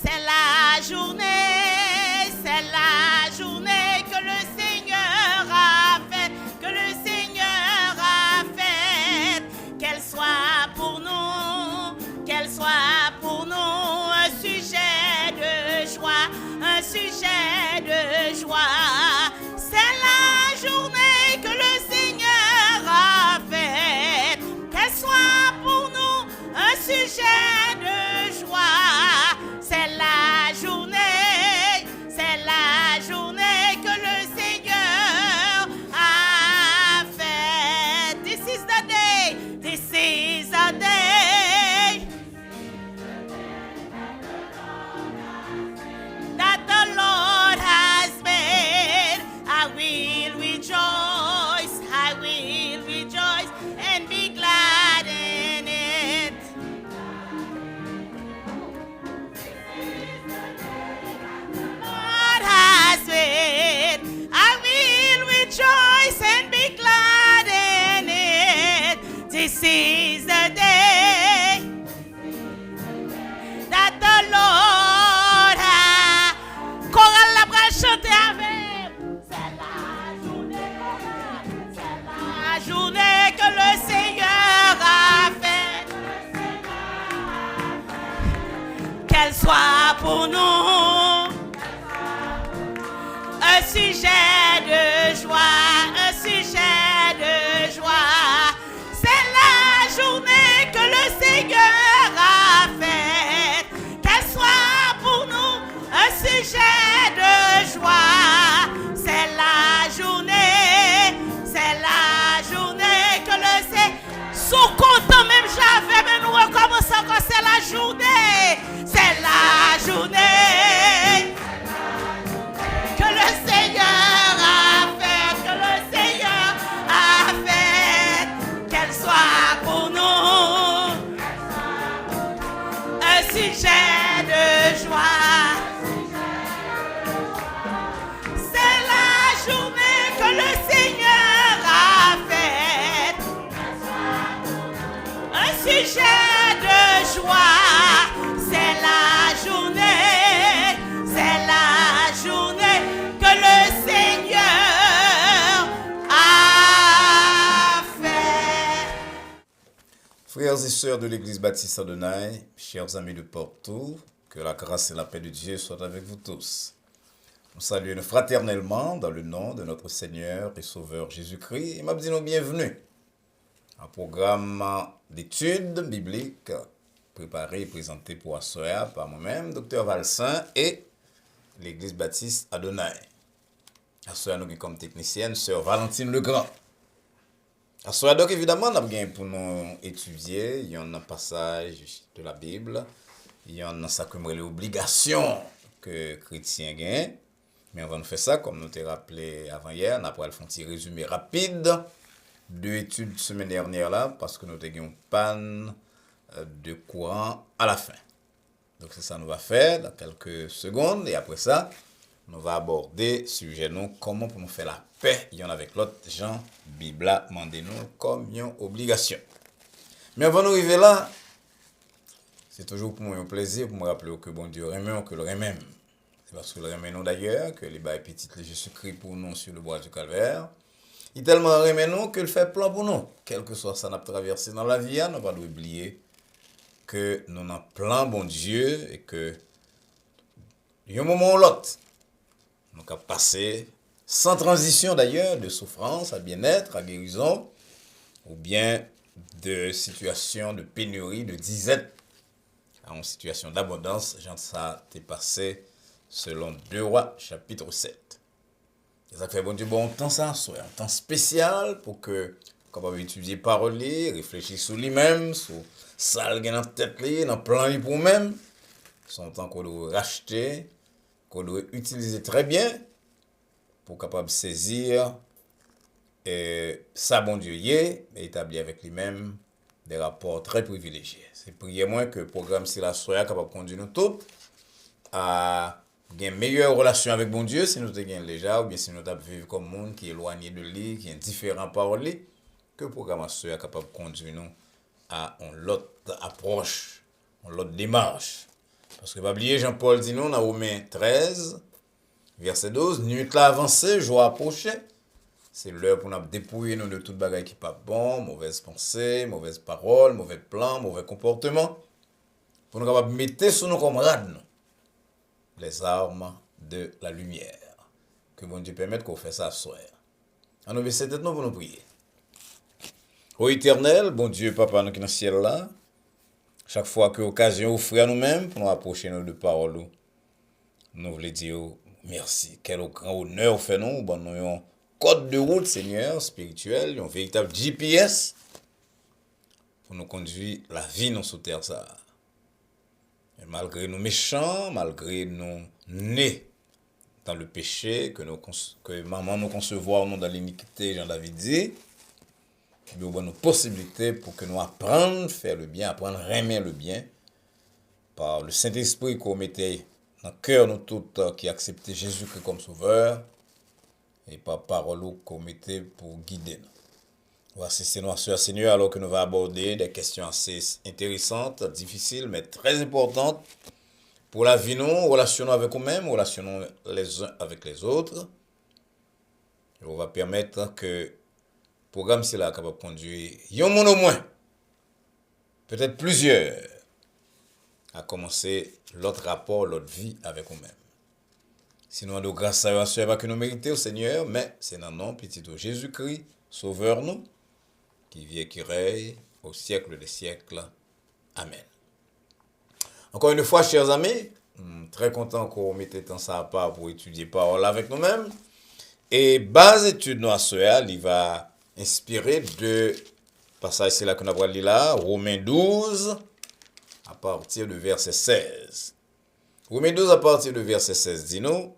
C'est la journée que le Seigneur a faite, que le Seigneur a faite. Qu'elle soit pour nous un sujet de joie, un sujet de joie. C'est la journée que le Seigneur a faite. Qu'elle soit pour nous un sujet de joie. C'est la journée que le Seigneur a faite. This is the day that the Lord has made. I will rejoice and be glad in it. Lord has made. I will rejoice and be glad in it. This is the day that the Lord has. Chorale la bras chanter avec. C'est la journée que le Seigneur a faite. Qu'elle soit pour nous un sujet de joie, un sujet de joie. C'est la journée que le Seigneur a faite. Qu'elle soit pour nous un sujet de joie. C'est la journée que le Seigneur. Sous content même j'avais, mais nous recommençons encore. C'est la journée que le Seigneur a fait, qu'elle soit pour nous un sujet de joie. C'est la journée que le Seigneur a faite, un sujet de joie. C'est la journée que le Seigneur a fait. Frères et sœurs de l'Église Baptiste Adonai, chers amis de partout, que la grâce et la paix de Dieu soient avec vous tous. Nous saluons fraternellement dans le nom de notre Seigneur et Sauveur Jésus-Christ et nous bienvenue à un programme d'études bibliques préparé et présenté pour Assoya par moi-même, Dr Valsin et l'Église Baptiste Adonai. Assoya nous comme technicienne, Sœur Valentine Legrand. Assoya donc évidemment, nous avons pour nous étudier, il y a un passage de la Bible, il y a un sacrement l'obligation que chrétiens gagnent. Mais on va nous faire ça, comme nous t'ai rappelé avant hier, on a pour faire un petit résumé rapide de l'étude semaine dernière là, parce que nous avons une panne de courant à la fin. Donc c'est ça que nous va faire dans quelques secondes, et après ça, nous va aborder sujet nous comment pour nous faire la paix y en avec l'autre Jean Bibla mandé nous comme une obligation. Mais avant d'arriver là, c'est toujours pour moi un plaisir pour me rappeler que bon Dieu aime que le aime. C'est parce que le aime nous d'ailleurs que les bails petits de Jésus-Christ pour nous sur le bois du calvaire. Il tellement aime nous qu'il fait plan pour nous. Quel que soit ça n'a traversé dans la vie, nous pas oublier que nous avons plan bon Dieu et que il y a un moment ou l'autre nous avons passé sans transition d'ailleurs de souffrance à bien-être, à guérison ou bien de situation de pénurie, de disette à une situation d'abondance. Jean ça t'est passé selon 2 Rois chapitre 7. Et ça fait bon Dieu bon temps ça, soit un temps spécial pour que capable étudier parole, réfléchir sur lui-même, sur ça dans la tête dans plan pour même. Son temps qu'on doit racheter, qu'on doit utiliser très bien pour capable saisir et ça bon Dieu y est établi avec lui-même des rapports très privilégiés. C'est prier moins que le programme si la soya capable de conduire nous tous à une meilleure relation avec bon Dieu si nous te gagnons déjà ou bien si nous te vivre comme monde qui est éloigné de lui, qui est indifférent par lui, que le programme soya capable de conduire nous à une autre approche, une autre démarche. Parce que, pas oublier, Jean-Paul dit nous dans Romains 13, verset 12, nuit là avancée, jour approché. C'est l'heure pour nous dépouiller nous de toute bagaille qui n'est pas bon, mauvaise pensée, mauvaise parole, mauvais plan, mauvais comportement. Pour nous capables mettre sur nos camarades les armes de la lumière. Que bon Dieu permette qu'on fasse ça ce soir. En nous baisser tête nous pour nous prier. Ô éternel, bon Dieu, Papa, nous qui dans le ciel là, chaque fois que l'occasion offre à nous-mêmes pour nous approcher nous de parole, nous voulons dire merci. Quel grand honneur fait nous, bon nous un code de route, Seigneur, spirituel, un véritable GPS pour nous conduire la vie dans sous terre ça. Et malgré nous méchants, malgré nous nés dans le péché, que maman nous concevoir nous dans l'iniquité, Jean-David dit, nous avons une possibilité pour que nous apprenions à faire le bien, apprendre à aimer le bien, par le Saint-Esprit qu'on mettait dans le cœur nous tous qui acceptaient Jésus-Christ comme sauveur, et par parole qu'on mettait pour guider nous. Voici, c'est nous, Seigneur, alors que nous allons aborder des questions assez intéressantes, difficiles, mais très importantes pour la vie, nous, relationnons avec nous-mêmes, relationnons les uns avec les autres. Et on va permettre que le programme c'est là capable de conduire un monde au moins, peut-être plusieurs, à commencer l'autre rapport, l'autre vie avec nous-mêmes. Sinon, nous grâce à Dieu, pas que nous méritons au Seigneur, mais c'est dans le nom petit de Jésus-Christ, Sauveur nous, qui vit et qui règne au siècle des siècles. Amen. Encore une fois, chers amis, très content qu'on mette temps ça à part pour étudier parole avec nous-mêmes. Et base étude nous à ce il va inspirer de passage c'est là que nous avons lu là, Romains 12 à partir de verset 16. Romains 12 à partir de verset 16 dit nous,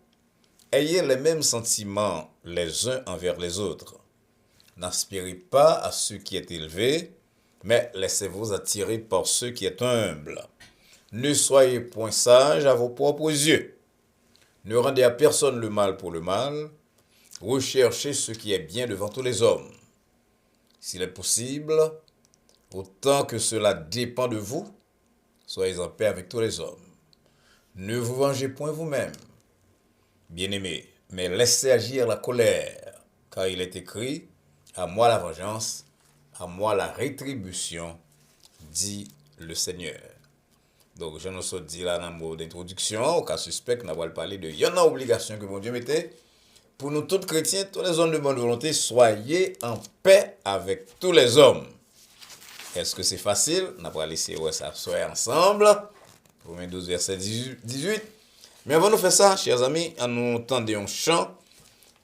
ayez les mêmes sentiments les uns envers les autres. N'aspirez pas à ce qui est élevé, mais laissez-vous attirer par ce qui est humble. Ne soyez point sages à vos propres yeux. Ne rendez à personne le mal pour le mal. Recherchez ce qui est bien devant tous les hommes. S'il est possible, autant que cela dépend de vous, soyez en paix avec tous les hommes. Ne vous vengez point vous-même, bien-aimés, mais laissez agir la colère, car il est écrit, à moi la vengeance, à moi la rétribution, dit le Seigneur. Donc, je nous dis là dans le mot d'introduction, au cas suspect, nous allons parler de y en a obligation que mon Dieu mettait. Pour nous tous chrétiens, tous les hommes de bonne volonté, soyez en paix avec tous les hommes. Est-ce que c'est facile? Nous allons laisser ça soir ensemble. Romains 12, verset 18. Mais avant de faire ça, chers amis, nous entendons un chant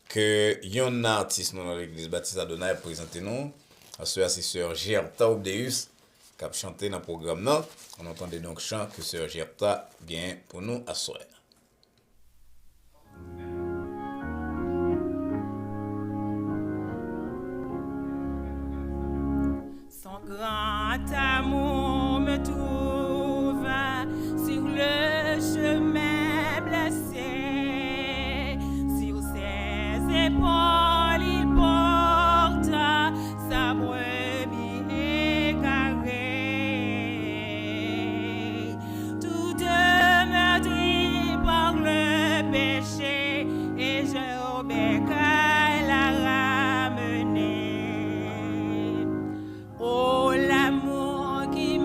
que yon artiste dans l'église baptiste Adonai présenté nous. C'est sœur Gerta Obdeus qui a chanté dans le programme. Non? On entendait donc chant que sœur Gerta vient pour nous asseoir. Son grand amour me trouve sur le chemin blessé, sur ses épaules il porte sa brebis égarée, toute meurtrie par le péché, et je obéis qu'à la ramener. Oh, l'amour qui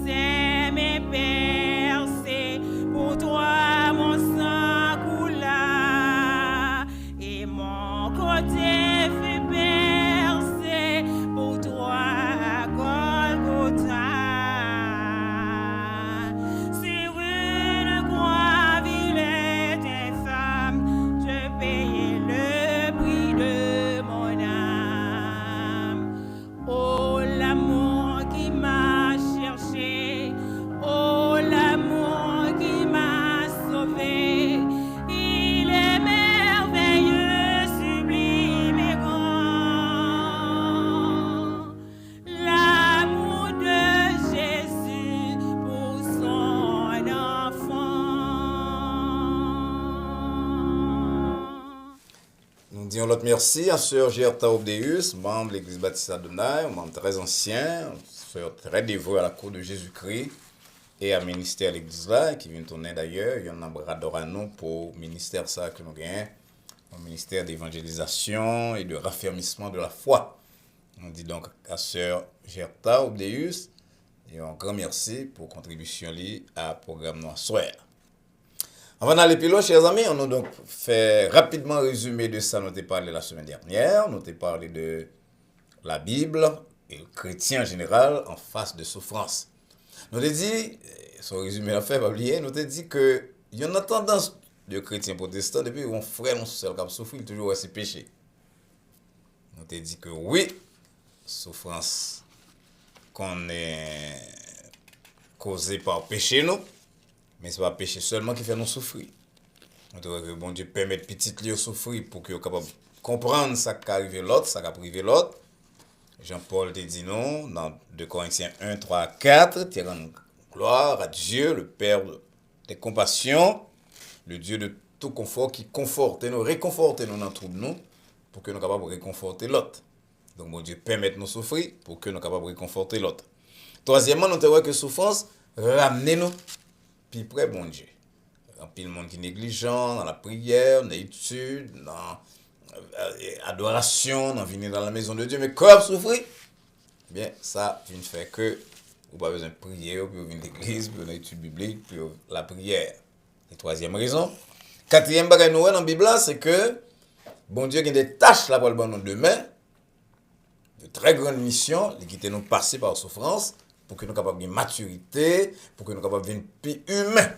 sème est percée, pour toi mon sang coula, et mon côté fut percé, pour toi Golgotha. Sur une croix vile et infâme, je payais le prix de mon âme. Oh l'amour qui m'a cherché, oh l'amour qui m'a sauvé, il est merveilleux, sublime et grand. L'amour de Jésus pour son enfant. Nous disons l'autre merci à Sœur Gerta Obdeus, membre de l'Église baptiste Adonai, un membre très ancien, sœur très dévouée à la cour de Jésus-Christ et à ministère de l'Église là, qui vient tourner d'ailleurs. Il y en a un bras d'or à nous pour le ministère ça que nous gagnons, un ministère d'évangélisation et de raffermissement de la foi. On dit donc à Sœur Gerta Obdeus et un grand merci pour contribution liée à programme Noir Soir. Avant d'aller plus loin, chers amis, on a donc fait rapidement un résumé de ça. Nous avons parlé la semaine dernière. Nous avons parlé de la Bible et le chrétien en général en face de souffrance. Nous avons dit, son résumé l'a fait, pas oublier, nous avons dit qu'il y a une tendance de chrétiens protestants, depuis qu'on frère non seul qui souffre, il toujours ses péchés. Nous avons dit que oui, souffrance qu'on est causée par péché, nous. Mais ce n'est pas le péché seulement qui fait nous souffrir. On dirait que bon Dieu permet petit lieu souffrir pour que soient capable de comprendre ce qui arrive l'autre, ce qui a privé l'autre. Jean-Paul te dit non, dans 2 Corinthiens 1, 3, 4, tu rends gloire à Dieu, le Père des compassions, le Dieu de tout confort qui conforte nous, réconforte nous dans le trouble nous, pour que nous soyons capables de réconforter l'autre. Donc bon Dieu permet de nous souffrir pour que nous soyons capables de réconforter l'autre. Troisièmement, nous avons que souffrance ramène nous puis près bon Dieu. Un pile monde qui est négligent dans la prière, dans l'étude, dans adoration, dans venir dans la maison de Dieu, mais comme souffrir, bien ça, tu ne fais que, ou pas besoin de prier, ou puis venir à l'église, puis dans l'étude biblique, puis la prière. Et troisième raison. Quatrième bagage nous dans la Bible, c'est que bon Dieu a des tâches là pour le bon nous demain, de très grandes missions, qui nous passer par souffrance, pour que nous soyons capables de maturité, pour que nous soyons capables de devenir plus humains.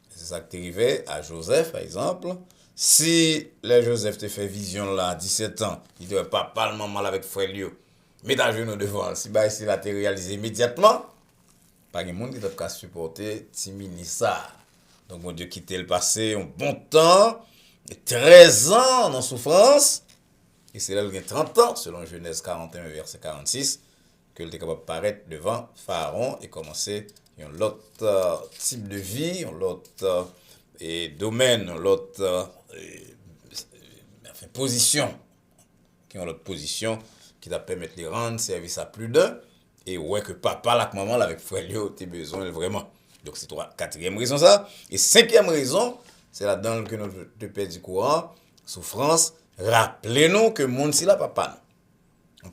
C'est ça qui est arrivé à Joseph, par exemple. Si le Joseph te fait vision là, à 17 ans, il ne devrait pas parler mal avec frère Lio, mais à genoux devant, si bah, il a été réalisé immédiatement, pas de monde qui t'a supporter Timini ça. Donc mon Dieu quitte le passé un bon temps, 13 ans en souffrance, et c'est là qu'il y a 30 ans, selon Genèse 41, verset 46, que il était capable de paraître devant Pharaon et commencer un autre type de vie, un autre domaine, un autre position, qui ont l'autre position qui t'a permettre de rendre service à plus d'un et ouais que papa là maman là avec frère Léo t'as besoin vraiment. Donc c'est quatrième raison ça et cinquième raison, c'est là-dedans que nous te perdons du courant, souffrance, rappelez-nous que monde si là papa.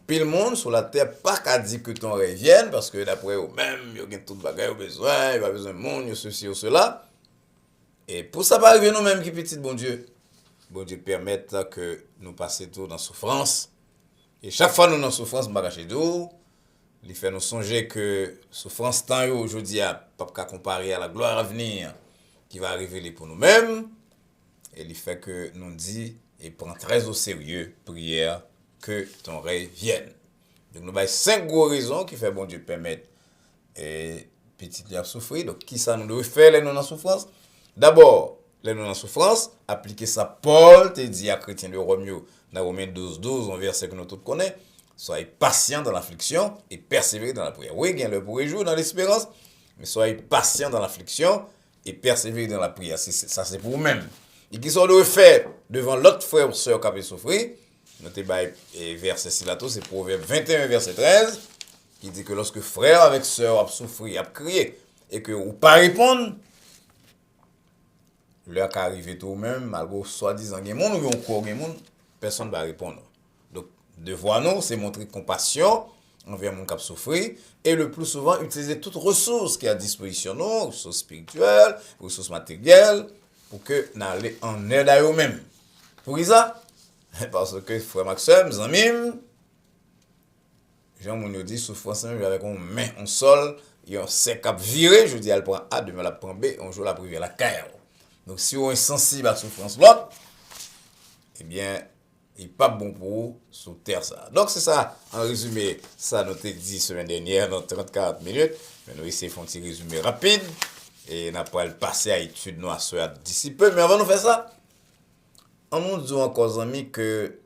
Pile monde sur la terre pas qu'à dire que ton rêve vienne parce que d'après eux même il y a tout bagage au besoin, il y a besoin de monde, il y a ceci ou cela. Et pour ça pas arriver nous même qui petit bon Dieu permette que nous passions tout dans souffrance. Et chaque fois nous dans souffrance bagache d'eau, il fait nous songer que souffrance tant aujourd'hui a pas qu'à comparer à la gloire à venir qui va arriver pour nous-mêmes. Et il fait que nous dit et prend très au sérieux prière que ton rêve vienne. Donc nous avons 5 gros raisons qui fait bon Dieu permettre et petit à souffrir. Donc qui ça nous doit faire les non en souffrance? D'abord, les non en souffrance, appliquer ça Paul te dit à chrétien de Romain dans Romains 12, un verset que nous tous connaissons, soyez patient dans l'affliction et persévérez dans la prière. Oui, gain le pour réjouir dans l'espérance, mais soyez patient dans l'affliction et persévérez dans la prière. Ça c'est pour vous-même. Et qui sont doit faire devant l'autre frère ou sœur qui a souffrir. Notez verset 6 là, c'est Proverbe 21, verset 13, qui dit que lorsque frère avec sœur a souffri, a crié, et que ou pas répondre, l'heure qui arrive tout même, malgré soi-disant, il y a monde ou encore, personne ne va répondre. Donc, devoir nous, c'est montrer compassion envers mon cap souffrir et le plus souvent utiliser toutes ressources qui sont à disposition, nous, ressources spirituelles, ressources matérielles, pour que nous allions en aide à eux-mêmes. Pour ça, parce que frère Maxime, amis, Jean Mounio dit, souffrance avec une main en sol, et on sait qu'à virer, je dis, elle prend A, demain elle prend B, on joue la privé la caille. Donc si on est sensible à la souffrance l'autre, eh bien, il n'est pas bon pour vous sur terre ça. Donc c'est ça, en résumé, ça nous a dit semaine dernière, dans 30-40 minutes, mais nous essayons de faire un petit résumé rapide, et on n'a pas le passer à l'étude nous à d'ici peu, mais avant de faire ça, on nous dit encore, amis, que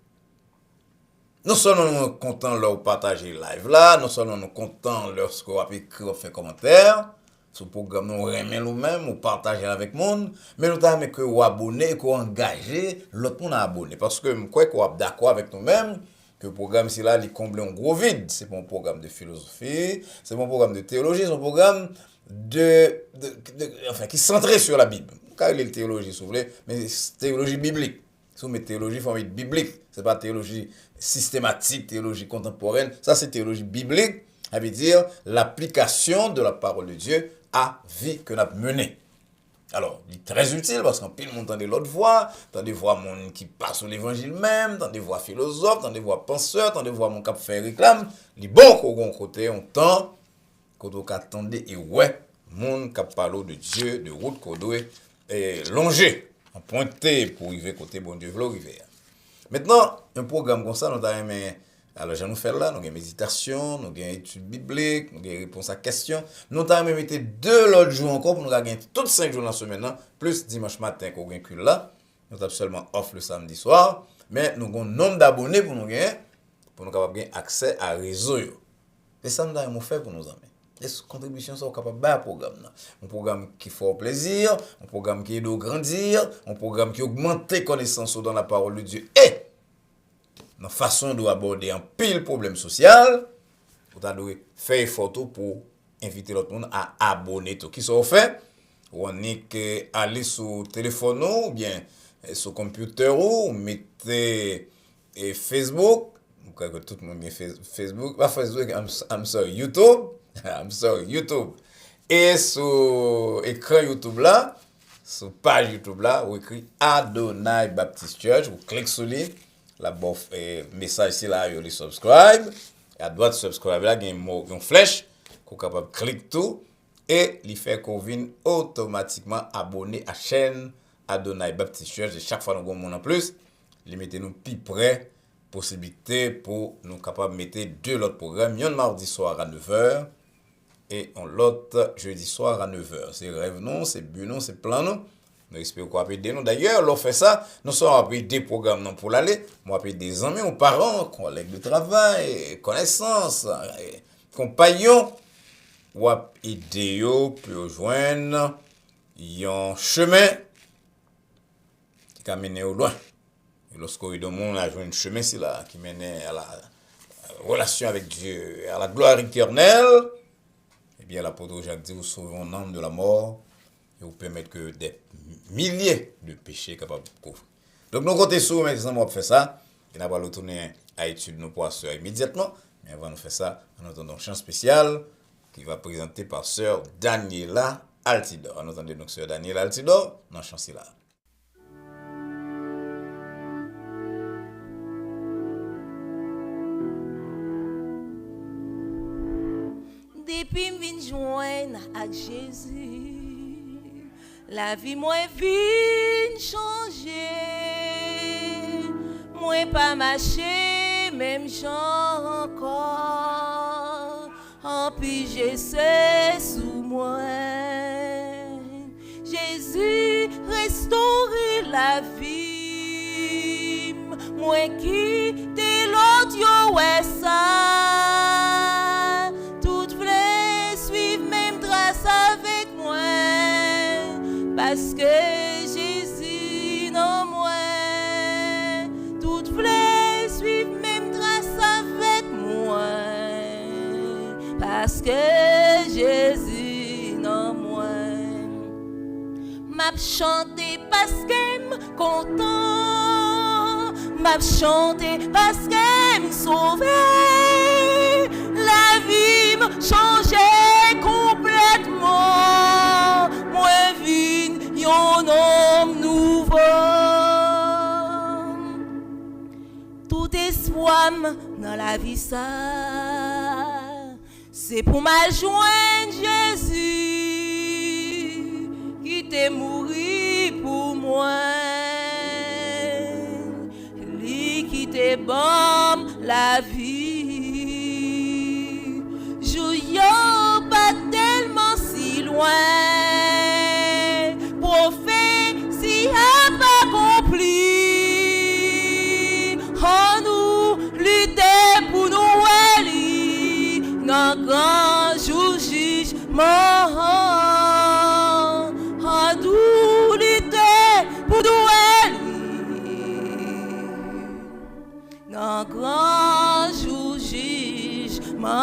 non seulement nous sommes contents de partager live là, non seulement nous sommes contents lorsqu'on a écrit ou fait commentaire, sur le programme nous remet nous-mêmes, ou partager avec le monde, mais nous avons que vous abonner, que vous engager l'autre monde à abonner. Parce que je crois qu'on est d'accord avec nous-mêmes, que le programme ici là, il comble un gros vide. C'est pas un programme de philosophie, c'est pas un programme de théologie, c'est un programme qui est centré sur la Bible. Car il est théologie, si vous voulez, mais c'est théologie biblique. Si vous mettez théologie, il faut mettre biblique. Ce n'est pas théologie systématique, théologie contemporaine. Ça, c'est théologie biblique. Ça veut dire l'application de la parole de Dieu à vie que nous avons menée. Alors, il est très utile parce qu'en pile, on entend l'autre voix, on entend voix mon qui passe sur l'évangile même, on entend voix philosophes, on entend voix penseurs, on entend voix mon cap fait réclame. Il est bon qu'on côté, on entend, qu'on doit attendre et ouais, mon cap parle de Dieu, de route qu'on doit longer, en pointer pour arriver côté bon Dieu, veut arriver. Maintenant, un programme comme ça, nous avons alors, je nous fais là, nous avons méditation, nous avons études bibliques, nous avons réponse à questions. Nous avons mis 2 autres jours encore pour nous gagner tous 5 jours dans la semaine, plus dimanche matin qu'on gagne là. Nous avons seulement off le samedi soir, mais nous avons un nombre d'abonnés pour nous gagner, pour nous avoir accès à réseau. Et ça, nous avons fait pour nos amis. Les contributions sont capables de faire un programme. Un programme qui fait plaisir, un programme qui aide à grandir, un programme qui augmente les connaissances dans la parole de Dieu. Et dans la façon d'aborder un pile problème social, vous devez faire une photo pour inviter l'autre monde à abonner. Qui sont fait? On est aller sur le téléphone ou bien sur le computer ou mettez Facebook. Que tout le monde a Facebook. Pas Facebook, I'm sorry, YouTube. I'm sorry, YouTube. Et sur l'écran YouTube là, sur page YouTube là, vous écrit Adonai Baptist Church, vous cliquez sur lui. La bof message ici là, vous subscribe. Et à droite subscribe là, il y a une flèche qu'on est capable de cliquer tout et il fait qu'on vienne automatiquement abonner à la chaîne Adonai Baptist Church. Et chaque fois nous avons en plus, les mettez nous plus près possibilité pour nous capable de mettre 2 autres programmes, un mardi soir à 9h et l'autre jeudi soir à 9h. C'est rêve non, c'est but non, c'est plan non. Nous espérons qu'on va aider nous. D'ailleurs, l'on fait ça, nous sommes des programmes non pour l'aller. Moi, des amis, ou parents, collègues de travail, connaissances, compagnons, ou aider pour rejoindre un chemin qui a mené au loin. Et lorsqu'on est dans le monde, on a joué un chemin qui mène à la relation avec Dieu, à la gloire éternelle, eh bien, l'apôtre Jacques dit, vous sauvez un âme de la mort et vous permettre que des milliers de péchés capables de couvrir. Donc, nous comptons sur mes exemples, on va faire ça. Et nous allons retourner à l'étude nos points immédiatement. Mais avant de faire ça, on entend un chant spécial qui va présenter par sœur Daniela Altidor. On entend donc sœur Daniela Altidor dans le chant là. Depuis que je joindre à Jésus, la vie moi vient changer. Moi pas marcher, même gens encore. En puis je sais sous moi. Jésus restaurer la vie. Moi qui de l'autre yo ouais ça. Parce que Jésus non moi, toute flèche suivent même trace avec moi. Parce que Jésus non moi, m'a chanté parce qu'elle me content, m'a chanté parce qu'elle me sauvé. la vie me changeait complètement. Moi vin yon homme nouveau. Tout espoir dans la vie ça, c'est pour ma joindre Jésus qui t'est mouru pour moi. Lui qui t'est bon la vie. Jouillot pas tellement si loin. Prophétie a pas accompli. Oh nous lutter pour nous aller dans grand jour jugement. Oh nous lutter pour nous aller dans grand jour jugement.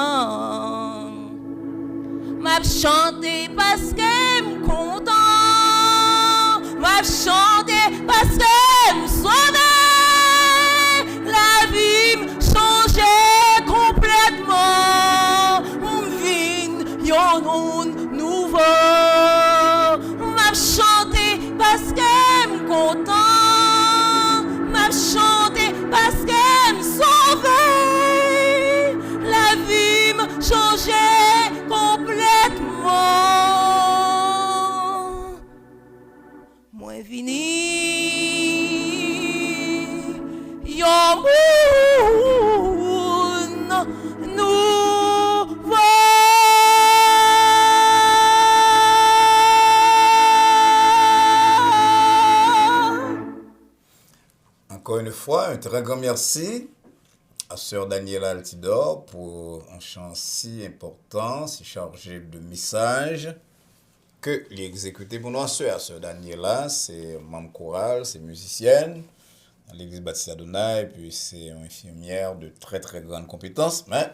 M'a chanté parce que m'm content. M'a chanté parce que m'm sauvé. La vie m'changeait complètement. M'vin yon monde nouveau. M'a chanté parce que m'm content. M'a chanté parce que m'm sauvé. La vie m'changeait complètement. Moi vini yon moun nouveau. Encore une fois, un très grand merci à Sœur Daniela Altidor pour un chant si important, si chargé de messages que l'exécuté pour nous. Sœur Daniela, c'est membre chorale, c'est musicienne à l'église Baptiste Adonai, et puis c'est une infirmière de très très grande compétence, mais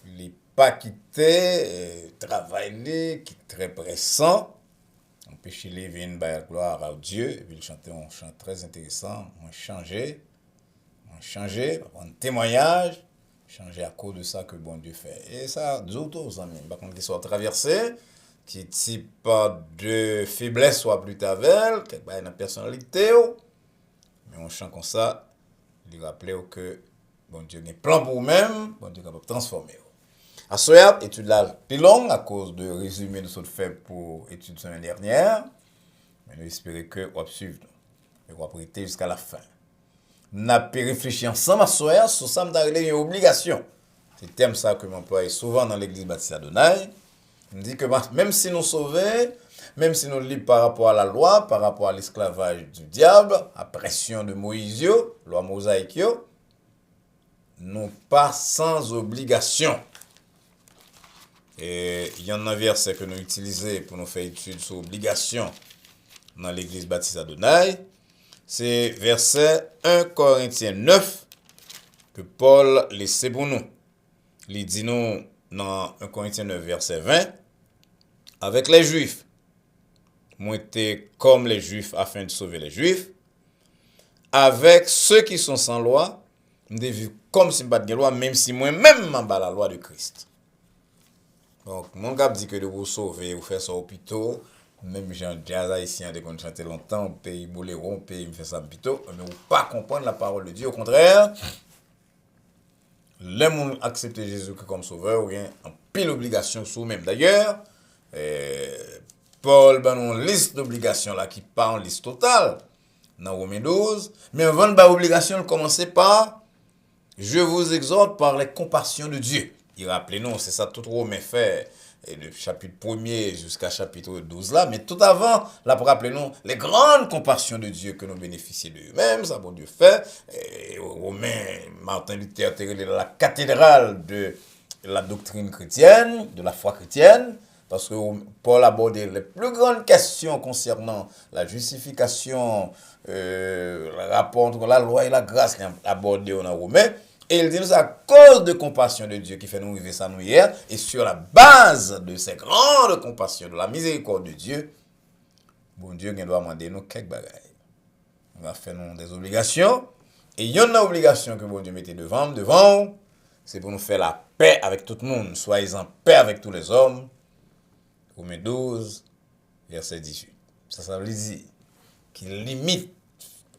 il n'est pas quitté, travaillé, qui est très pressant. On peut chez les vins, la gloire à Dieu, et puis il chantait un chant très intéressant, on changé, un témoignage, changer à cause de ça que bon Dieu fait. Et ça, d'autres amis, par contre, qui sont traversés, qui type de faiblesse soit plus tavel, qui a une personnalité, mais on chante comme ça, il rappelle que bon Dieu a un plan pour vous-même, bon Dieu est capable de transformer. À ce moment, étude là plus longue à cause de résumé de ce fait pour étude de semaine dernière, mais nous espérons que vous suivre et vous prêter jusqu'à la fin. Nous avons réfléchi ensemble à soir sur ça, nous avons une obligation. C'est le thème ça que m'emploie souvent dans l'église Baptiste Adonai. Il dit que même si nous sauvons, même si nous lisons par rapport à la loi, par rapport à l'esclavage du diable, à pression de Moïse, loi mosaïque, nous pas sans obligation. Et il y en a un verset que nous utilisons pour nous faire étude sur obligation dans l'église Baptiste Adonai. C'est verset 1 Corinthiens 9 que Paul laisse pour nous. Il dit nous dans 1 Corinthiens 9 verset 20, avec les Juifs, moi été comme les Juifs afin de sauver les Juifs, avec ceux qui sont sans loi, nous devons vivre comme si nous n'avons pas de loi, même si moi-même je bats la loi de Christ. Donc, mon gars dit que de vous sauver, vous faire ça au pito, même j'ai un jazz haïtien de qu'on chantait longtemps, au pays boléro, au pays me fait ça au pito, mais vous pas comprendre la parole de Dieu. Au contraire, les gens acceptent Jésus comme sauveur, ou bien en pile obligation sur même. D'ailleurs, Paul a une liste d'obligations là qui pas en liste totale dans Romains 12, mais avant de obligation, commencer par je vous exhorte par les compassions de Dieu. Il rappelez-nous, c'est ça tout Romain fait, et le chapitre 1er jusqu'à chapitre 12 là, mais tout avant, là pour rappelez-nous les grandes compassions de Dieu que nous bénéficions de eux-mêmes, ça bon Dieu fait. Et Romain, Martin Luther était la cathédrale de la doctrine chrétienne, de la foi chrétienne, parce que Paul abordait les plus grandes questions concernant la justification, le rapport entre la loi et la grâce qu'il a abordé dans Romain. Et il dit nous à cause de compassion de Dieu qui fait nous vivre ça nous hier, et sur la base de ces grandes compassions, de la miséricorde de Dieu, bon Dieu doit demander nous quelques bagailles. On va faire nous des obligations, et il y a une obligation que bon Dieu mettait devant, c'est pour nous faire la paix avec tout le monde. Soyez en paix avec tous les hommes. Romains 12, verset 18. Ça veut dire qu'il limite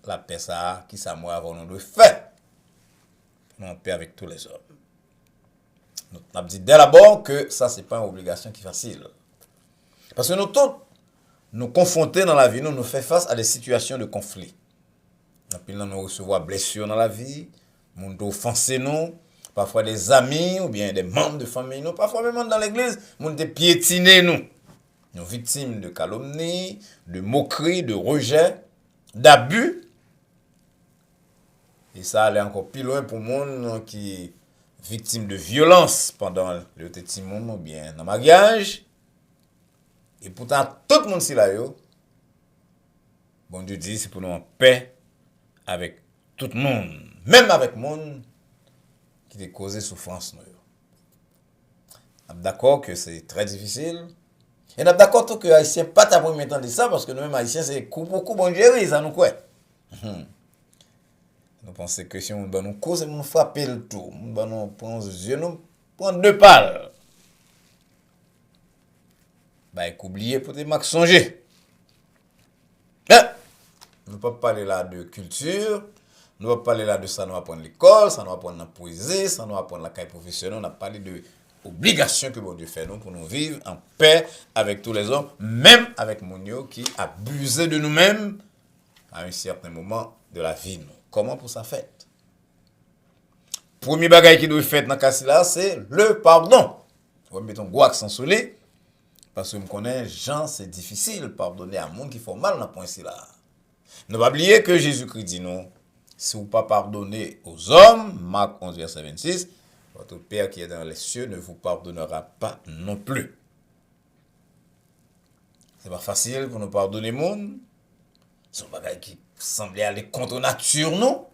la paix ça, qui ça moi avant nous de faire. En paix avec tous les hommes. Donc, on a dit dès d'abord que ça, c'est pas une obligation qui est facile. Parce que nous tous, nous confronter dans la vie, nous faisons face à des situations de conflit. Puis nous recevons des blessures dans la vie, nous offensés nous, parfois des amis ou bien des membres de famille, nous, parfois même dans l'église, nous piétiner nous. Nous victimes de calomnie, de moquerie, de rejet, d'abus. Et ça allait encore plus loin pour monde qui est victime de violence pendant le petit monde ou bien dans le mariage. Et pourtant, tout le monde ici là, bon Dieu dit, c'est pour nous en paix avec tout le monde. Même avec le monde qui a causé souffrance. Nous sommes d'accord que c'est très difficile. Et nous sommes d'accord que les Haïtiens pas ta première temps de ça, parce que nous-mêmes Haïtiens, c'est beaucoup bon Dieu, ça nous quoi. Nous pensons que si on nous cause, nous frapper le tout. Nous prend yeux, nous prend deux pales. Bah, il faut oublier pour te marques songer. Nous ne pouvons pas parler là de culture, nous ne pouvons pas parler là de ça, nous apprendre l'école, ça nous apprendre la poésie, ça nous apprendre la caille professionnelle. On a parlé de obligation que bon Dieu fait nous pour nous vivre en paix avec tous les hommes, même avec Mounio qui abusait de nous-mêmes à un certain moment de la vie. Comment pour ça fait? Premier bagage qui doit faire dans ce cas-là, c'est le pardon. On va mettre un gros accent sur lui. Parce que je connais, Jean, c'est difficile de pardonner à un monde qui fait mal dans ce point-là. Ne pas oublier que Jésus-Christ dit non. Si vous ne pas pardonnez aux hommes, Marc 11, verset 26, votre Père qui est dans les cieux ne vous pardonnera pas non plus. C'est pas facile pour nous pardonner le monde. C'est un bagage qui semblait aller contre nature, non?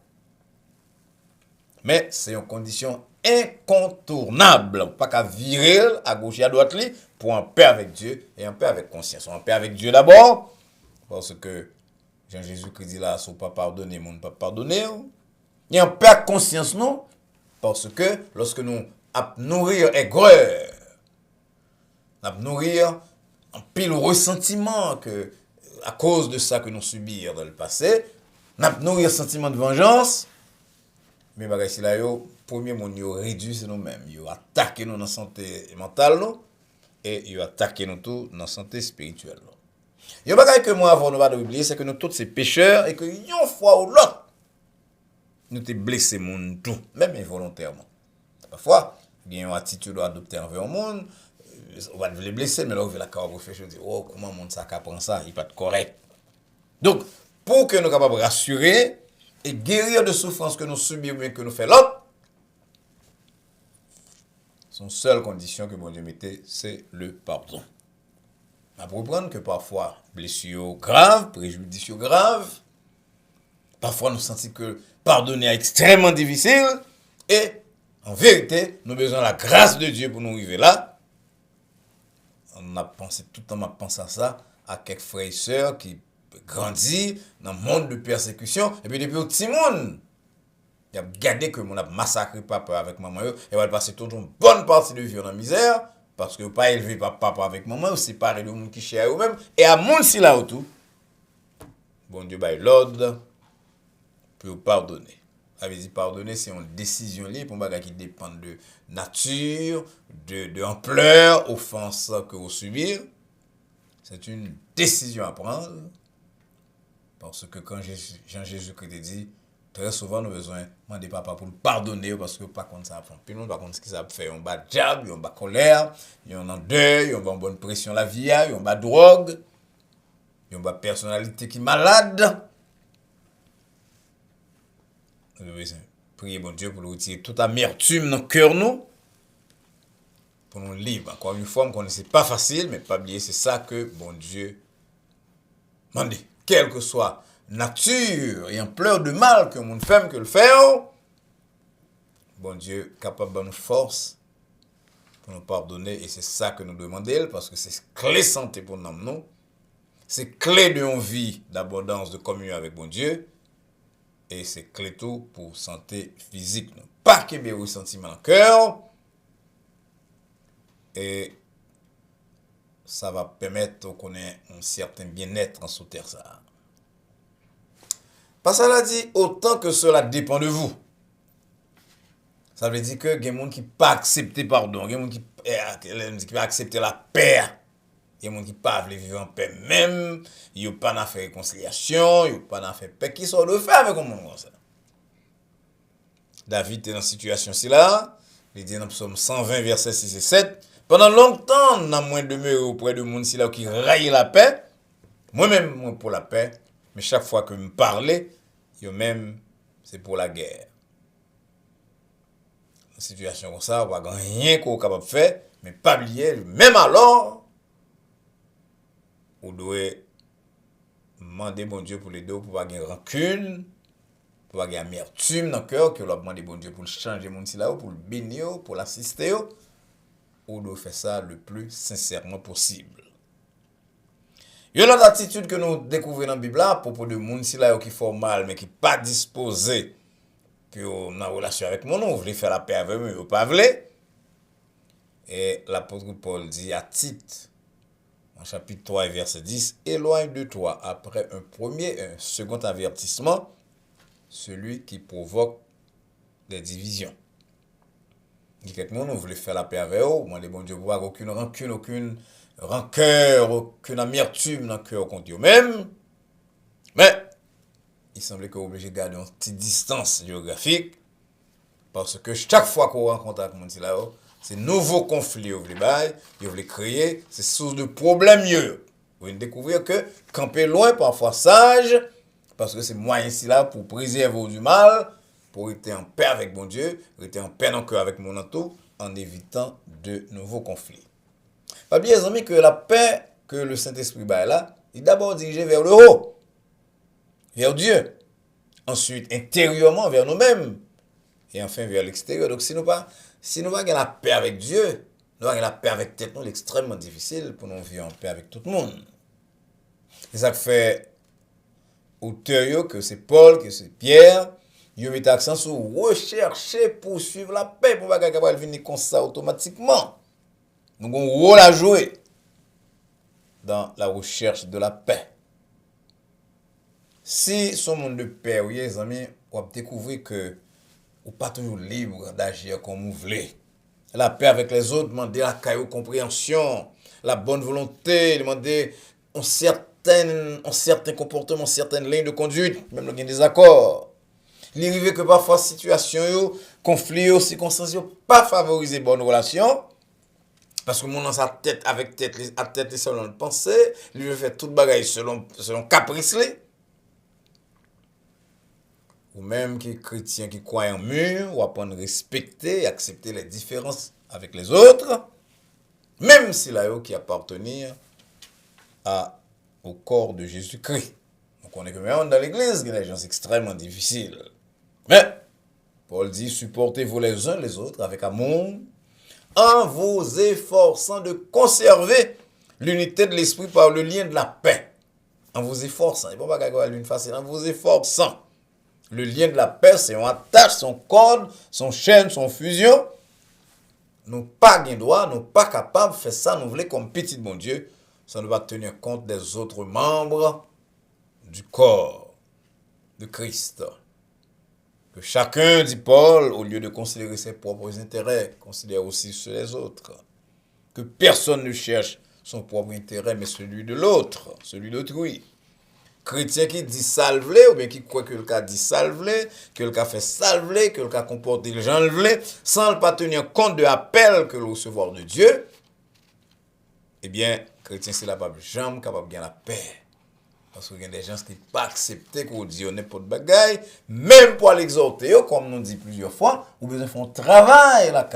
Mais c'est une condition incontournable. Pas qu'à virer à gauche et à droite pour en paix avec Dieu et en paix avec conscience. En paix avec Dieu d'abord, parce que Jean-Jésus-Christ dit là, si vous ne pas pardonner, mon ne pas pardonner. Et en paix avec conscience, non? Parce que lorsque nous nourrir aigreur, nous nourrir un pile ressentiment que à cause de ça que nous subirons dans le passé, nous nourrir sentiment de vengeance. Mais bagay là yo, premier mon yo réduit c'est nous-mêmes, yo attaqué nous dans santé mentale nous et yo attaqué nous tout dans santé spirituelle. Yo bagay que moi avant nous pas oublier c'est que nous tous ces pécheurs et que une fois ou l'autre nous te blessé monde tout, même involontairement. Parfois, il y a une attitude à adopter envers le monde, on va le blesser mais là on veut la carrière faire dire oh comment monde ça prend ça, il pas correct. Donc pour que nous capables rassurer et guérir de souffrances que nous subissons et que nous faisons l'autre, son seule condition que bon Dieu mettait, c'est le pardon. On peut comprendre que parfois, blessures graves, préjudices graves, parfois nous sentons que pardonner est extrêmement difficile, et en vérité, nous avons besoin de la grâce de Dieu pour nous arriver là. On a pensé tout le temps, on pense à ça, à quelques frères et sœurs qui grandi dans le monde de persécution et puis depuis au petit monde il a gardé que mon a massacré papa avec maman et va passer toute une bonne partie de vie dans la misère parce que pas élevé papa avec maman ou séparé de monde qui cher eux même et à monde si là autour bon Dieu bail l'ordre pour pardonner. Ça veut dire pardonner c'est une décision libre pour bagage qui dépend de nature de ampleur offense que vous subir. C'est une décision à prendre. Parce que quand Jean-Jésus-Christ dit, très souvent nous avons besoin de demander papa pour nous pardonner parce que pas contre ça prend. Puis nous pas contre ce qui ça fait, on bat diable, on bat colère, on en deuil, on bat bonne pression la vie, on bat drogue, on bat personnalité qui malade. Nous devons prier bon Dieu pour nous retirer toute amertume dans le cœur nous pour nous libres. Encore une fois, on connaît c'est pas facile mais pas oublier c'est ça que bon Dieu m'a dit. Quelle que soit nature et ampleur de mal que mon femme que le fait, bon Dieu capable de nous force pour nous pardonner et c'est ça que nous demandons parce que c'est clé santé pour nous, c'est clé de une vie d'abondance de communion avec bon Dieu et c'est clé tout pour santé physique. Pas qu'il y ait des sentiments dans le cœur et ça va permettre qu'on ait un certain bien-être en sous terre ça. Parce qu'elle a dit autant que cela dépend de vous. Ça veut dire que il y a des gens qui pas accepter pardon, il y a des gens qui pas accepter la paix. Il y a des gens qui pas veulent vivre en paix même, ils pas n'a fait réconciliation, ils pas n'a fait paix qui sont de faire avec un monde comme ça. David est dans cette situation là, il dit dans Psaume 120 verset 6 et 7, pendant longtemps n'a moins demeuré auprès de monde là qui raille la paix. Moi-même moi pour la paix, mais chaque fois que me parler, yo même c'est pour la guerre. Une situation comme ça, on va rien qu'on capable de faire, mais pas oublier, même alors, on doit demander bon Dieu pour les deux, pour pas avoir rancune, pour pas avoir amertume dans le cœur, que l'on demande bon Dieu pour le changer mon là, pour le bénir, pour l'assister, on doit faire ça le plus sincèrement possible. Il y a une autre attitude que nous découvrons dans la Bible à propos de gens qui font mal, mais qui ne sont pas disposés que on a relation avec mon nom, vous voulez faire la paix avec moi, vous pas voulez. Et l'apôtre Paul dit à Tite, en chapitre 3 verset 10, éloigne de toi après un second avertissement, celui qui provoque des divisions. Il dit que mon vous voulez faire la paix avec vous, moi les bon Dieu vous avoir aucune rancune, aucune rancœur, aucune amertume dans le cœur contre eux-mêmes. Mais il semblait qu'on est obligé de garder une petite distance géographique parce que chaque fois qu'on rencontre avec mon là, c'est nouveau conflit vous voulez créer, c'est source de problèmes mieux. Vous allez découvrir que camper loin parfois sage parce que c'est moyen ici là pour préserver du mal, pour être en paix avec mon Dieu, être en paix dans le cœur avec mon entourage en évitant de nouveaux conflits. Pas bien les amis que la paix que le Saint-Esprit bat là, il est d'abord dirigé vers le haut. Vers Dieu, ensuite intérieurement vers nous-mêmes, et enfin vers l'extérieur. Donc si nous pas la paix avec Dieu, nous avons la paix avec tête, nous, c'est extrêmement difficile pour nous vivre en paix avec tout le monde. Et ça fait auteur que c'est Paul, que c'est Pierre, ils mettent l'accent sur rechercher, poursuivre la paix, pour pas qu'elle venir comme ça automatiquement. Nous avons un rôle à jouer dans la recherche de la paix. Si son monde de paix, oui, les amis, on va découvrir que vous pas toujours libre d'agir comme vous voulez. La paix avec les autres, demander la compréhension, la bonne volonté, demander un certain comportement, certaines lignes de conduite, même le des accords. Il arrive que parfois situation, conflit, circonstances, pas favoriser bonne relation. Parce que mon dans sa tête avec tête selon le pensée, il veut faire toute bagaille selon caprice. Ou même qui chrétien qui croit en mur, ou apprendre à respecter et accepter les différences avec les autres, même si là qui appartenir au corps de Jésus-Christ. Donc on est que même dans l'église, il y a des gens extrêmement difficiles. Mais Paul dit supportez-vous les uns les autres avec amour, en vous efforçant de conserver l'unité de l'esprit par le lien de la paix. En vous efforçant, il ne faut pas qu'il y ait facile, en vous efforçant. Le lien de la paix, c'est on attache son corde, son chaîne, son fusion. Nous pas gain droit, nous pas capables de faire ça, nous voulons comme petit bon Dieu, ça ne va tenir compte des autres membres du corps de Christ. Que chacun, dit Paul, au lieu de considérer ses propres intérêts, considère aussi ceux des autres. Que personne ne cherche son propre intérêt, mais celui de l'autre, celui d'autrui. Chrétien qui dit salvelé, ou bien qui croit que le cas dit salvelé, que le cas fait salvelé, que le cas comporte des gens levelés, sans ne pas tenir compte de l'appel que le recevoir de Dieu, eh bien, chrétien, c'est là pas jamais capable de gagner la paix. Parce qu'il y a des gens qui ne pas accepter qu'on dit n'importe bagaille, même pour l'exhorter, comme nous dit plusieurs fois, ou besoin de faire un travail là,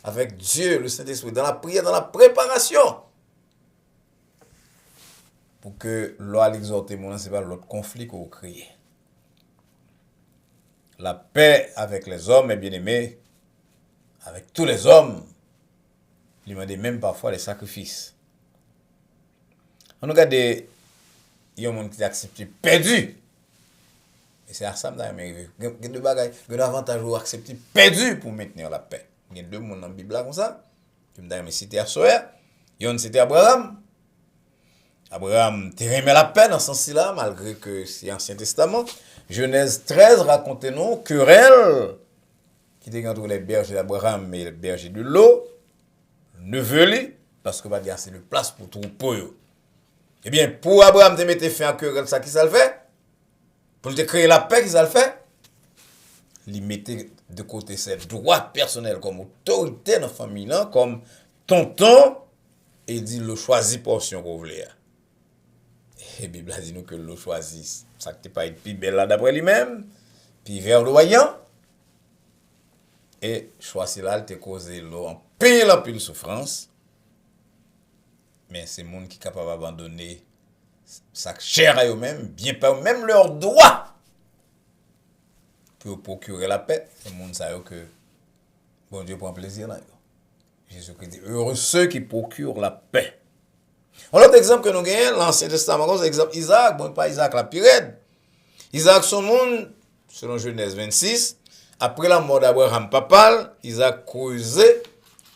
avec Dieu, le Saint-Esprit, dans la prière, dans la préparation. Pour que l'on l'exhorter, ce n'est pas l'autre conflit qu'on crée. La paix avec les hommes est bien aimée, avec tous les hommes, il demande même parfois les sacrifices. On regarde, il y a un monde qui accepte perdu. Et c'est à ça que je m'arrive. Il y a deux bagages, il y a un avantage à accepter perdu pour maintenir la paix. Il y a deux mondes dans la Bible comme ça. Je me dis, cité à soeur, yon c'était Abraham. Abraham te remet la peine dans ce sens-là, malgré que c'est Ancien Testament. Genèse 13 raconte nous querelle qui était entre les bergers d'Abraham et les bergers de Lot, neveu, parce que va dire c'est de place pour troupeau. Eh bien, pour Abraham te mettre fin à querelle, ça qui ça le fait? Pour te créer la paix, qui ça le fait? Il mettait de côté ses droits personnels comme autorité dans la famille, là, comme tonton, et il dit le choisi portion qu'on voulait. Et la Bible a dit nous que le choisi, ça qui pas être plus belle là d'après lui-même, puis verdoyant. Et choisi là, il te causé l'eau en pile souffrance. Mais c'est monde qui est capable d'abandonner sa chair à eux-mêmes, bien pas même leurs droits, pour procurer la paix. C'est monde ça que bon Dieu prend plaisir là. Jésus-Christ dit heureux ceux qui procurent la paix. L'autre exemple que nous gagnons, l'Ancien Testament, c'est l'exemple Isaac. Bon, pas Isaac la pirate. Isaac, son monde, selon Genèse 26, après la mort d'Abraham, papa, Isaac creusait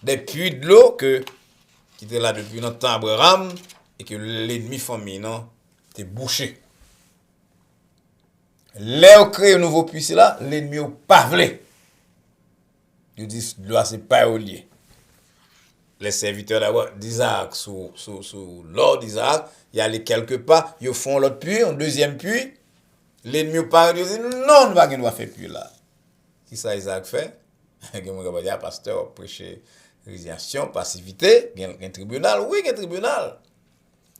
des puits de l'eau qui étaient là depuis longtemps Abraham et que l'ennemi famille était bouché. Là, créé un nouveau puits là, l'ennemi au pavelé. Il dit, l'eau c'est pas au lieu. Les serviteurs d'Isaac, sous l'ordre d'Isaac, il y a les quelques pas, ils font l'autre puits, un deuxième puits. L'ennemi parle, il dit non, nous ne va faire puits là. Qui ça Isaac fait? Il y a un pasteur prêcher résignation, passivité, il y a un tribunal. Oui, il y a un tribunal.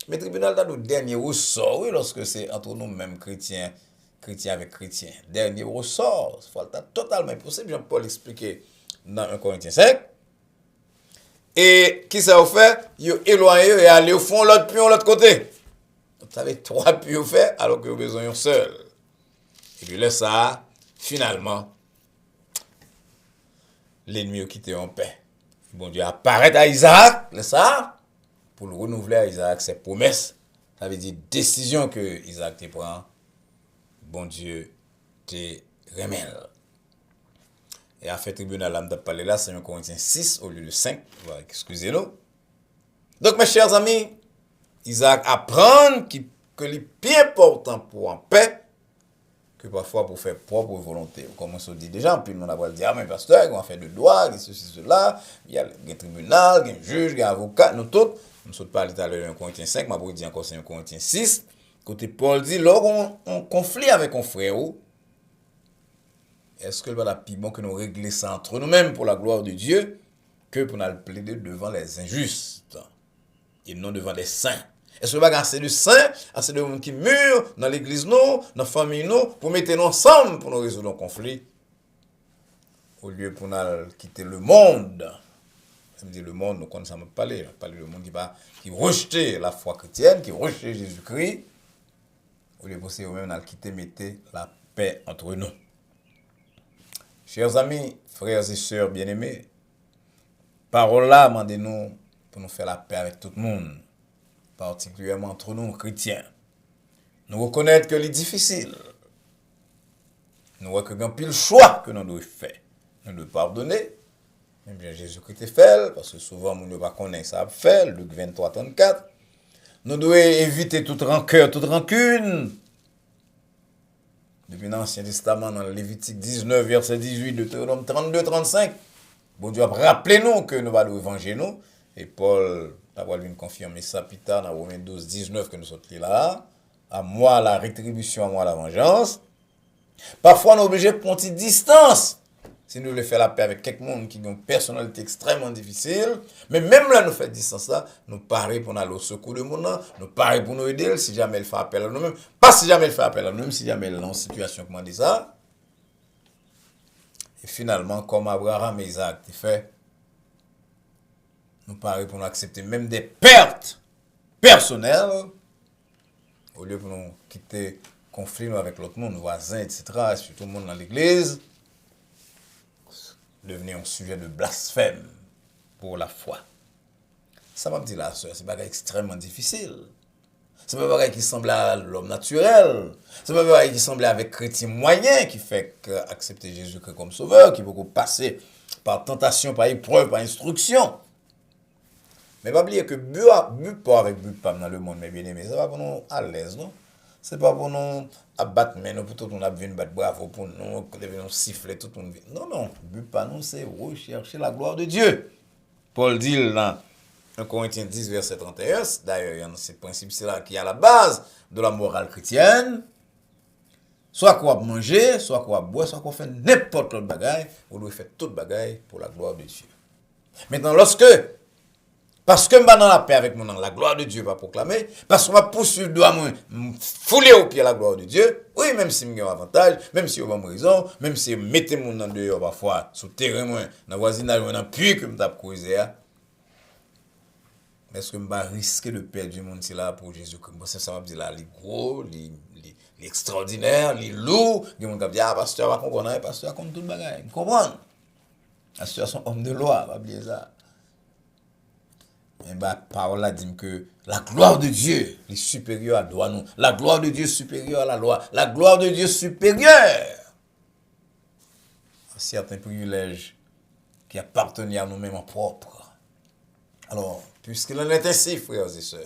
Mais le tribunal a le dernier ressort, oui, lorsque c'est entre nous-mêmes chrétiens avec chrétiens. Dernier ressort, il faut totalement impossible. Jean-Paul expliqué dans 1 Corinthiens 5. Et qui ça a fait? Ils ont éloigné et allé au fond l'autre puits de l'autre côté. Vous avez 3 puits fait alors que vous avez besoin d'un seul. Et puis là, ça, finalement, l'ennemi a quitté en paix. Bon Dieu apparaît à Isaac, là, ça, pour le renouveler à Isaac ses promesses. Ça veut dire décision que Isaac te prend. Bon Dieu te remèle. Et à fait tribunal, là, je parler là, c'est 1 Corinthiens 6 au lieu de 5. Excusez-nous. Donc, mes chers amis, Isaac apprend que le plus important pour en paix, que parfois pour faire propre volonté. Comme on se dit déjà, puis on va dire, ah, mais pasteur, on a fait de droit, ceci, cela, il y a un tribunal, il y a un juge, il y a un avocat, nous tous. On ne parle tout à l'heure de 1 Corinthiens 5, mais je dis encore c'est 1 Corinthiens 6. Côté Paul dit, lorsqu'on conflit avec un frère, est-ce que le va plus bon que nous régler ça entre nous-mêmes pour la gloire de Dieu que pour nous plaider devant les injustes et non devant les saints? Est-ce que nous avons assez de saints, assez de monde qui meurent dans l'église, nous, dans la famille, nous, pour mettre nous ensemble pour nous résoudre le conflit au lieu pour nous quitter le monde? Ça me dit le monde, nous connaissons parler du monde qui rejeter la foi chrétienne, qui rejeter Jésus-Christ, au lieu pour eux-mêmes nous quitter, mettre la paix entre nous. Chers amis, frères et sœurs bien-aimés, parole là, demandez-nous pour nous faire la paix avec tout le monde, particulièrement entre nous, chrétiens. Nous reconnaître que c'est difficile. Nous reconnaissons pile choix que nous devons faire. Nous devons pardonner. Même bien Jésus-Christ fait, parce que souvent, nous ne connaissons pas ça faire, Luc 23, 34. Nous devons éviter toute rancœur, toute rancune. Depuis l'Ancien Testament, dans Lévitique 19, verset 18, Deutéronome 32, 35, bon Dieu a rappelé nous que nous allons venger nous. Et Paul a voulu confirmer ça plus tard dans Romains 12, 19 que nous sommes là. À moi la rétribution, à moi la vengeance. Parfois, on est obligé de prendre une distance. Si nous voulons faire la paix avec quelqu'un qui a une personnalité extrêmement difficile, mais même là, nous faisons distance là, nous parlons pour aller au secours de mon nom, nous parlons pour nous aider, si jamais elle fait appel à nous-mêmes, pas si jamais elle fait appel à nous-mêmes, si jamais elle est dans une situation comme on dit ça. Et finalement, comme Abraham et Isaac ont fait, nous parlons pour nous accepter même des pertes personnelles, au lieu pour nous quitter conflit avec l'autre monde, voisins, etc., et surtout le monde dans l'église, devenir un sujet de blasphème pour la foi. Ça m'a dit la sœur, c'est pas extrêmement difficile. C'est pas pareil qui semble à l'homme naturel. C'est pas pareil qui semble avec chrétien moyen qui fait accepter Jésus comme sauveur, qui peut passer par tentation, par épreuve, par instruction. Mais pas oublier que but pas avec but pas dans le monde, mais bien aimé, ça va pour nous à l'aise, non? C'est pas pour nous abattre, mais nous, pour tout le monde a venir battre bravo pour nous, nous siffler tout le monde. Non, non, but pas nous, c'est rechercher la gloire de Dieu. Paul dit là, 1 Corinthiens 10, verset 31, d'ailleurs, il y a ce principe là qui est à la base de la morale chrétienne. Soit qu'on manger, soit qu'on boire, soit qu'on fait n'importe quel bagaille, on doit faire toute bagaille pour la gloire de Dieu. Maintenant, parce que je suis dans la paix avec mon nom, la gloire de Dieu va proclamer, parce que je poursuivre, dois me fouler au pied la gloire de Dieu, oui, même si j'ai un avantage, même si j'ai une raison, même si je mets mon nom dehors parfois, sous terrain, dans le voisinage, dans le puits que je vais creuser, est-ce que je vais risquer de perdre mon monde là pour Jésus-Christ? Ça va dire là, les gros, les extraordinaires, les lourds, les gens qui disent, ah, pasteur, va comprendre, pasteur, compte tout le bagage, vous comprenez? Pasteur, son homme de loi, va oublier ça. Mais la parole a dit que la gloire de Dieu est supérieure à la loi. La gloire de Dieu est supérieure à la loi. La gloire de Dieu est supérieure à certains privilèges qui appartenaient à nous-mêmes en propre. Alors, puisqu'il en est ainsi, frères et sœurs,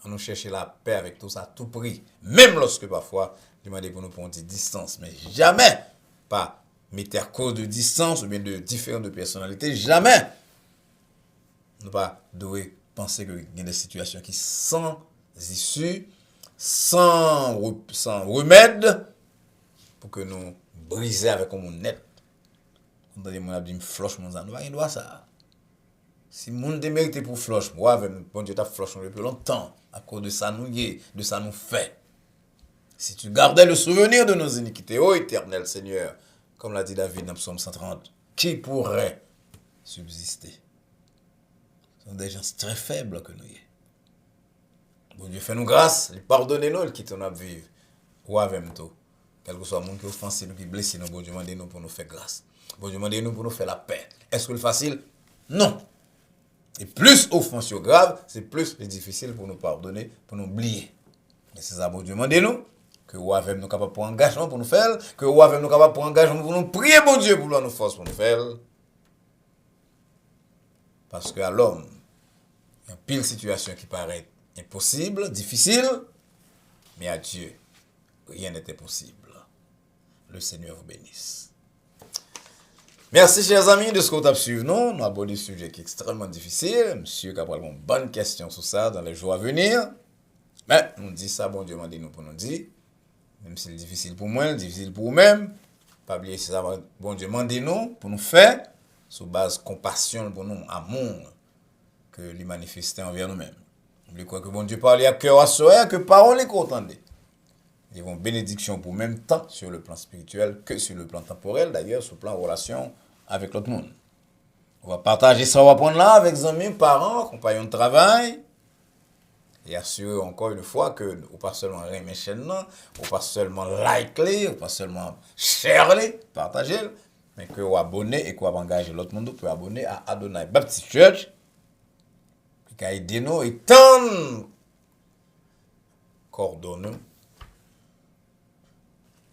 on nous cherche la paix avec tous à tout prix. Même lorsque parfois, demandez pour nous prendre des distances. Mais jamais pas mettre à cause de distance ou bien de différentes personnalités. Jamais. Nous pas devons penser qu'il y a des situations qui sont sans issue, sans remède, pour que nous briser avec un monde net. Quand on dit que je floche mon zan, nous pas droit ça. Si mon démérité pour floche, moi avec bon Dieu t'a floche depuis longtemps à cause de ça nous y de ça nous fait. Si tu gardais le souvenir de nos iniquités, ô éternel Seigneur, comme l'a dit David dans Psaume 130, qui pourrait subsister? Ce sont des gens très faibles que nous y. Bon Dieu fait nous grâce, pardonnez-nous, il quitte nous vivre. Ou avec tout. Quel que soit le monde qui offense nous, qui blesse nous, bon Dieu demandez-nous pour nous faire grâce. Bon Dieu demandez-nous pour nous faire la paix. Est-ce que c'est facile? Non. Et plus offense grave, c'est plus difficile pour nous pardonner, pour nous oublier. Mais c'est ça, bon Dieu demandez-nous. Que vous avez nous capable pour engagement pour nous faire. Que vous avez nous capable pour engagement pour nous prier, bon Dieu, pour nous force pour nous faire. Parce qu'à l'homme, il y a pile de situations qui paraissent impossibles, difficiles, mais à Dieu, rien n'est impossible. Le Seigneur vous bénisse. Merci, chers amis, de ce que vous avez suivi. Nous abordons un sujet qui est extrêmement difficile. Monsieur qui a une bonne question sur ça dans les jours à venir. Mais nous dit ça, bon Dieu m'a dit nous pour nous dire. Même si c'est difficile pour moi, difficile pour vous-même. Pas oublier ça, bon Dieu m'a dit nous pour nous faire. Sous base compassion pour nous, amour que lui manifester envers nous-mêmes. N'oubliez quoi que bon Dieu parle à cœur à soi, que parole est qu'entendez. Ils vont bénédiction pour même temps sur le plan spirituel que sur le plan temporel, d'ailleurs sur le plan relation avec l'autre monde. On va partager ça, on va prendre là avec amis, parents, compagnons de travail. Et assurer encore une fois que ou pas seulement aimer chaîne, ou pas seulement liker, ou pas seulement share, partager, mais que vous abonnez et que vous engagez l'autre monde pour abonner à Adonai Baptist Church, qui a aidé nous et tant coordonné,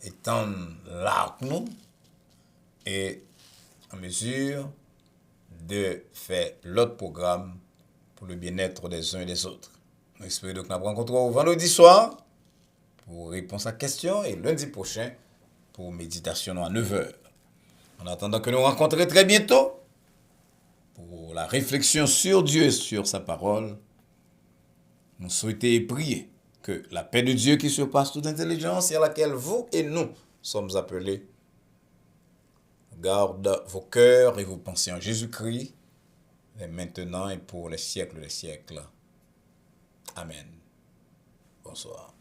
et tant large nous, et en mesure de faire l'autre programme pour le bien-être des uns et des autres. Nous espérons donc nous rencontrer vendredi soir pour réponse à questions et lundi prochain pour méditation à 9h. En attendant que nous rencontrions très bientôt pour la réflexion sur Dieu et sur sa parole, nous souhaitons et prier que la paix de Dieu qui surpasse toute intelligence et à laquelle vous et nous sommes appelés garde vos cœurs et vos pensées en Jésus-Christ, et maintenant et pour les siècles des siècles. Amen. Bonsoir.